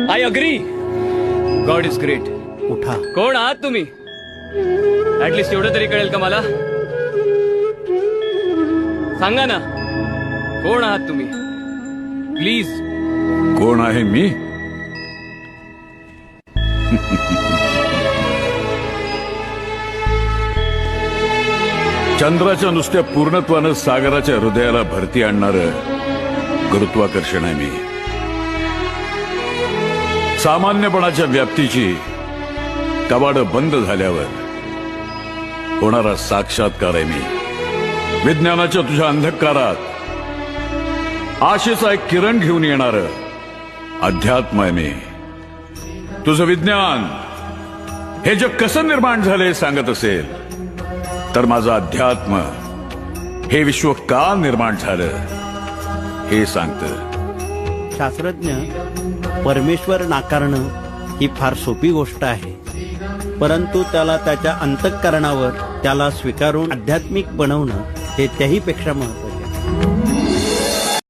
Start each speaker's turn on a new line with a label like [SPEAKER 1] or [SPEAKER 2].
[SPEAKER 1] I agree. God is great.
[SPEAKER 2] उठा.
[SPEAKER 1] कोण आहात तुम्ही? ऍटलिस्ट एवढं तरी कळेल का मला? सांगा ना, कोण आहात तुम्ही? प्लीज.
[SPEAKER 3] कोण आहे मी? चंद्राच्या नुसत्या पूर्णत्वानं सागराच्या हृदयाला भरती आणणारं गुरुत्वाकर्षण आहे मी. सामान्यपणाच्या व्याप्तीची कवाडं बंद झाल्यावर होणारा साक्षात्कार आहे मी. विज्ञानाच्या तुझ्या अंधकारात आशेचा एक किरण घेऊन येणारं अध्यात्म आहे मी. तुझं विज्ञान हे जग कसं निर्माण झालंय सांगत असेल, तर माझं अध्यात्म हे विश्व का निर्माण झालं हे सांगतं.
[SPEAKER 2] शास्त्रज्ञ, परमेश्वर नाकारणं ही फार सोपी गोष्ट आहे, परंतु त्याला त्याच्या अंतःकरणावर त्याला स्वीकारून आध्यात्मिक बनवणं हे त्याहीपेक्षा महत्त्वाचे आहे.